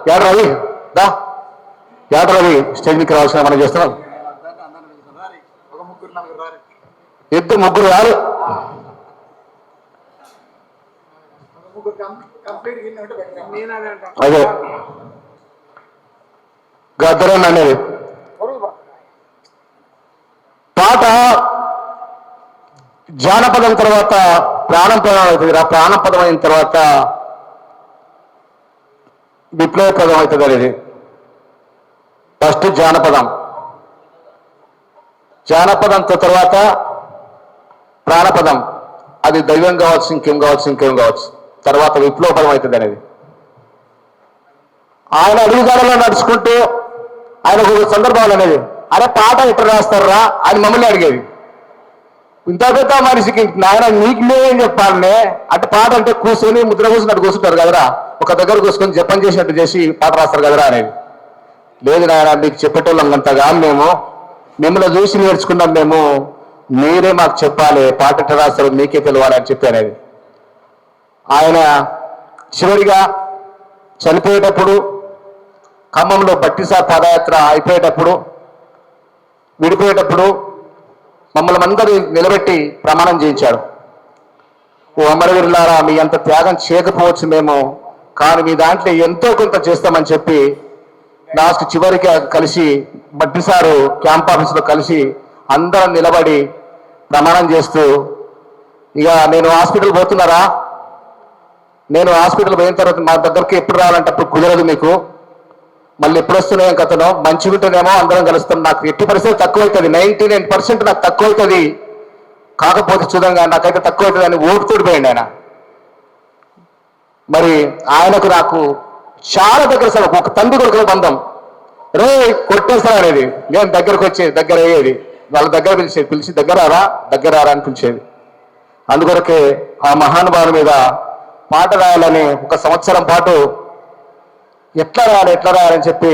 యాడ రవి దా యాడ రవి స్టేజ్ మీకు రావాల్సిన మనం చేస్తున్నాం. ఇద్దరు ముగ్గురు రారు. అదే గద్దరన్ అనేది పాట జానపదం తర్వాత ప్రాణపదం అవుతుంది. ప్రాణపదం అయిన తర్వాత విప్లవ పదం అవుతుంది. అనేది ఫస్ట్ జానపదం, జానపదంతో తర్వాత ప్రాణపదం, అది దైవం కావచ్చు, ఇంకేం కావచ్చు, తర్వాత విప్లవ పదం అవుతుంది. అనేది ఆయన అడుగుదాడలో నడుచుకుంటూ ఆయనకు ఒక సందర్భాలు అనేది, అరే పాట ఎట్లా రాస్తారా అని మమ్మల్ని అడిగేది. ఇంత పెద్ద మనిషికి నాయన నీకు లేదని చెప్పాలనే అంటే పాట అంటే కూర్చొని ముద్ర కూర్చున్నట్టు కూర్చుంటారు కదరా, ఒక దగ్గర కూర్చొని జపం చేసినట్టు చేసి పాట రాస్తారు కదరా అనేది. లేదు నాయన మీకు చెప్పేటోళ్ళం అంతగా మేము మిమ్మల్ని చూసి నేర్చుకున్నాం, మేము మీరే మాకు చెప్పాలి, పాట ఎట్లా రాస్తారు మీకే తెలియాలి అని చెప్పి అనేది. ఆయన చివరిగా చనిపోయేటప్పుడు ఖమ్మంలో బట్టిసా పాదయాత్ర అయిపోయేటప్పుడు విడిపోయేటప్పుడు మమ్మల్ని అందరూ నిలబెట్టి ప్రమాణం చేయించాడు. ఓ అమరవీరులారా, మీ అంత త్యాగం చేయకపోవచ్చు మేము, కానీ మీ దాంట్లో ఎంతో కొంత చేస్తామని చెప్పి లాస్ట్ చివరికి కలిసి బట్టిసారు క్యాంప్ ఆఫీసులో కలిసి అందరం నిలబడి ప్రమాణం చేస్తూ, ఇక నేను హాస్పిటల్ పోతున్నారా, నేను హాస్పిటల్ పోయిన తర్వాత మా దగ్గరికి ఎప్పుడు రావాలంటే అప్పుడు కుదరదు మీకు, మళ్ళీ ఎప్పుడు వస్తున్నాయో కథను మంచిగా ఉంటేనేమో అందరం కలుస్తాం, నాకు ఎట్టి పరిస్థితి తక్కువ అవుతుంది, 99% నాకు తక్కువ అవుతుంది, కాకపోతే చూడంగా నాకైతే తక్కువ అవుతుంది అని ఓటుతోటి పోయింది ఆయన. మరి ఆయనకు నాకు చాలా దగ్గర సార్, ఒక తండ్రి కొడుకుల బంధం. రే కొట్టేస్తాను అనేది, నేను దగ్గరకు వచ్చేది, దగ్గర అయ్యేది, వాళ్ళ దగ్గర పిలిచి దగ్గర రారా అని పిలిచేది. అందుకొరకే ఆ మహానుభావుని మీద పాట రాయాలని ఒక సంవత్సరం పాటు ఎట్లా రాయాలని చెప్పి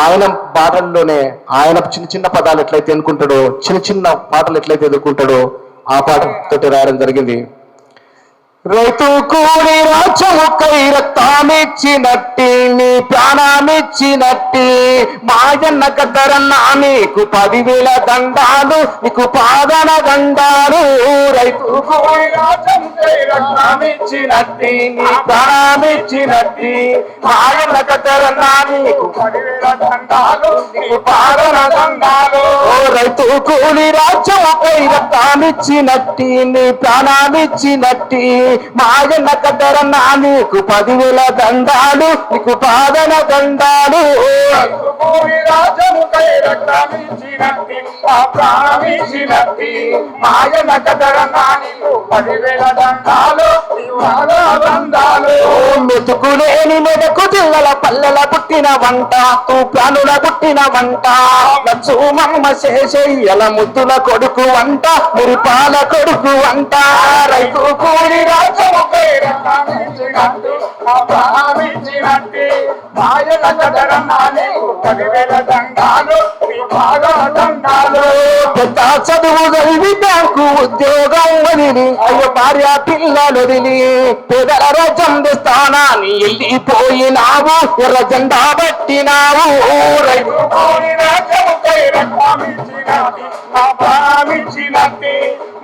ఆయన పాటల్లోనే ఆయన చిన్న చిన్న పదాలు ఎట్లయితే ఎన్నుకుంటాడో, చిన్న చిన్న పాటలు ఎట్లయితే ఎదుర్కొంటాడో ఆ పాటతోటి రాయడం జరిగింది. రైతు కూడి రాచముకై రక్తామిచ్చినట్టి, నీ ప్రాణామిచ్చినట్టి, మాయన్న కద్దరన్నా నీకు 10,000 దండాలు, నీకు పాదన దండాలు. రైతు కూడి రాచముకై రక్తామిచ్చినట్టి, నీ ప్రాణామిచ్చినట్టి, మాయన్న కద్దరన్నా నీకు 10,000 దండాలు, నీకు పాదన దండాలు. ఓ రైతు కూడి రాచముకై రక్తామిచ్చినట్టి, నీ ప్రాణామిచ్చినట్టి, మాయన్న కద్దరన్నా నీకు 10,000 దండాలు, నీకు పాదన దండాలు. రాజముకై రక్తమిచ్చినట్టి, ప్రాణమిచ్చినట్టి, మాయన్న కద్దరన్నా నీకు 10,000 దండాలు, దండాలు. మెతుకులేని మెదకు జిల్లల పల్లెల పుట్టిన వంట, తూ ప్రాణుల పుట్టిన వంట, లచ్చు మమ్మ శేషయ్యల ముద్దుల కొడుకు వంట, మురిపాల కొడుకు వంట. రైతు కూడి రాజముకై రక్తమిచ్చినట్టి, ప్రాణమిచ్చినట్టి, మాయన్న కద్దరన్నా నీకు 10,000 దండాలు, దండాలు. పెద్ద చదువు చదివి బ్యాంకు ఉద్యోగం వదిలి, అయ్యో భార్య పిల్లలు వదిలి, పేదల రాజ్యం స్థానాన్ని వెళ్ళిపోయినావు, ఎర్ర జెండా పట్టినావు. రైతు కూడి రాజముకై రక్తమిచ్చినట్టి, ప్రాణమిచ్చినట్టి,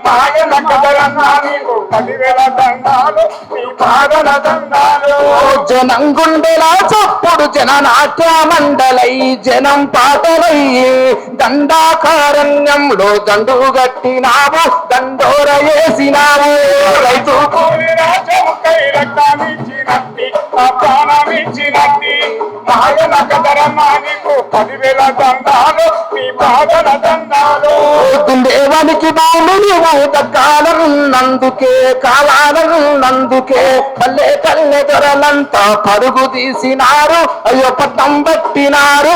మాయన్న కద్దరన్నా నీకు 10,000 దండాలు, నీ పాదన దండాలు. జనం గుండెలా చప్పుడు జననాట్య మండలై, జనం పాటలై, దండాకారణ్యంలో దండు గట్టినావు, దండోర వేసినావు. రైతు కూడి రాజముకై రక్తమిచ్చినట్టి, ప్రాణమిచ్చినట్టి, మాయన్న కద్దరన్నా నీకు 10,000 దండాలు, నీ పాదన దండాలు. దేవానికి బాలుని దక్కాలన్నందుకే, కావాలన్నందుకే పల్లె పల్లె దొరలంతా పరుగు తీసినారు, అయ్యో పట్టం పట్టినారు.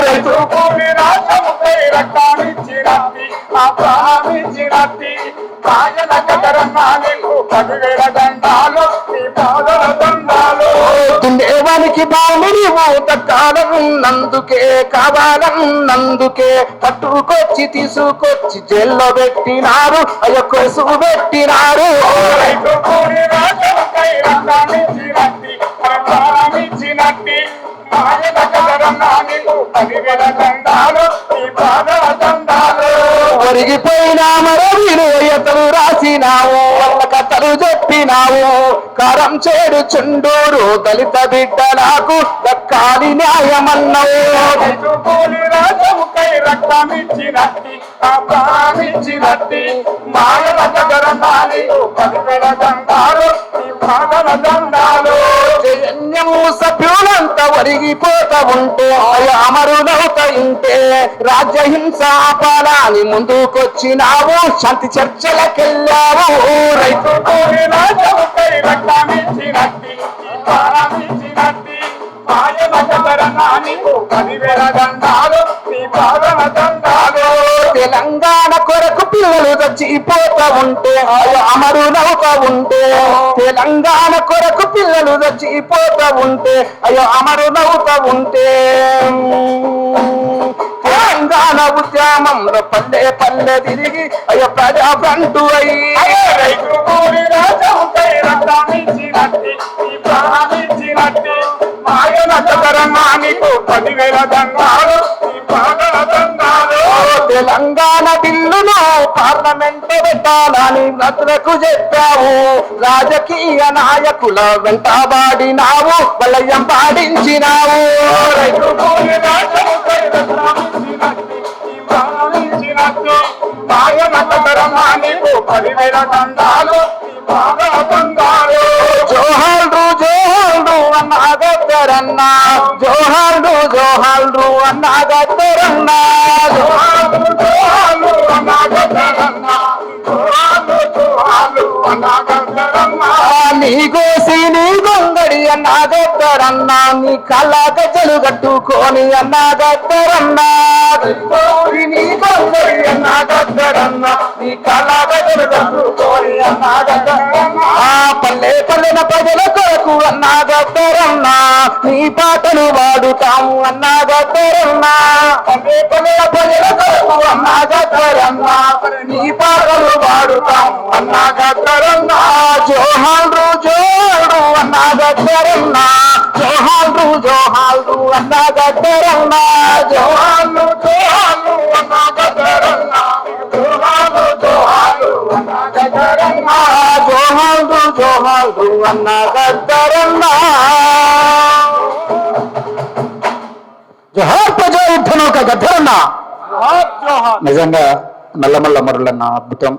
రైతు కూడి రాజముకై రక్తమిచ్చినట్టి, ప్రాణమిచ్చినట్టి, మాయన్న కద్దరన్నా నీకు 10,000 దండాలు, నీ పాదన దండాలు. దేవానికి బాలుని దక్కాలన్నందుకే, కావాలన్నందుకే పట్టుకొచ్చి తీసుకొచ్చి జైల్లో పెట్టినారు, అయ్యో కొసు పెట్టినారు. రైతు కూడి రాజముకై రక్తమిచ్చినట్టి, ప్రాణమిచ్చినట్టి, 10,000 దండాలు నీ పాదాల దండాలు. ఒరిగిపోయిన మరవీలు ఎతలు రాసినావు, వాళ్ళ కథలు చెప్పినావు. కారం చేడు చుండూరు దళిత బిడ్డలకు దక్కాలి న్యాయమన్నావు. కూలి రాజముకై రక్తమిచ్చినట్టి ఆ ప్రాణమిచ్చినట్టి మాయల దగ్గర నాలి 10,000 దండాలు నీ పాదాల దండాలు. జన్యము సభ్యులంతా ఒరిగిపోతా ఉంటే అమరులవుతా ఉంటే రాజ్యహింస పాలాని ముందుకొచ్చినావు, శాంతి చర్చలకెళ్ళావు. రైతు కూలి రాజముకై రక్తమిచ్చినట్టి ఈ ప్రాణమిచ్చినట్టి మాయల దగ్గర నాలి 10,000 దండాలు నీ పాదాల దండాలు. తెలంగాణ కొరకు పిల్లలు చచ్చిపోతా ఉంటే అమరులవుతా ఉంటే, తెలంగాణ కొరకు పిల్లలు చచ్చిపోతా ఉంటే అయ్యో అమరులవుతా ఉంటే, తెలంగాణ ఉద్యమంలో పల్లె పల్లె తిరిగి అయ్యో ప్రజా ఫ్రంట్ అయ్యి రైతు కూలి రాజముకై రక్తమిచ్చినట్టి ఈ ప్రాణమిచ్చినట్టి మాయల దగ్గర నాలికు 10,000 దండాలు నీ పాదాల దండాలు. తెలంగాణ బిల్లును పార్లమెంట్ పెట్టాలని నతులకు చెప్పావు, రాజకీయ నాయకుల వెంటబాడినావు, వలయం పాడించినావు. రైతు కూలి రాజముకై రక్తమిచ్చినట్టి ఈ ప్రాణమిచ్చినట్టి మాయల దగ్గర నాలికు 10,000 దండాలు నీ పాదాల దండాలు. జోహాల్రు జోహాల్రు అన్నా గద్దరన్నా, జోహాల్రు జోహాల్రు అన్నా గద్దరన్నా. జోహాలు జోహాలు అనాగదరన్నా, జోహాలు జోహాలు అనాగదరన్నా. నీ గోసి నీ గొంగడి అన్నా గద్దరన్నా, నీ కళ్ళ గజ్జలు కట్టుకొని అన్నా గద్దరన్నా. నీ గొంగడి అన్నా గద్దరన్నా, నీ కళ్ళ గజ్జలు కట్టుకొని అన్నా గద్దరన్నా. పల్లె పల్లెన ప్రజల కొరకు అన్నా గద్దరన్నా, నీ పాటలు పాడుతాము అన్నా గద్దరన్నా. పల్లె పల్లెల ప్రజల కొరకు అన్నా గద్దరన్నా, నీ పాటలు పాడుతాము అన్నా గద్దరన్నా. జోహాల్రు జోడు అన్నా గద్దరన్నా, జోహాల్రు జోహాల్రు అన్నా గద్దరన్నా. జోహాలు జోహాలు అనాగదరన్నా, జోహాలు జోహాలు అనాగదరన్నా. జోహాల్రు జోహాల్రు అన్నా గద్దరన్నా. జోహార్ ప్రజా యుద్ధ నౌక గద్దరన్నా. నిజంగా నల్లమల్ల మరులన్న అద్భుతం.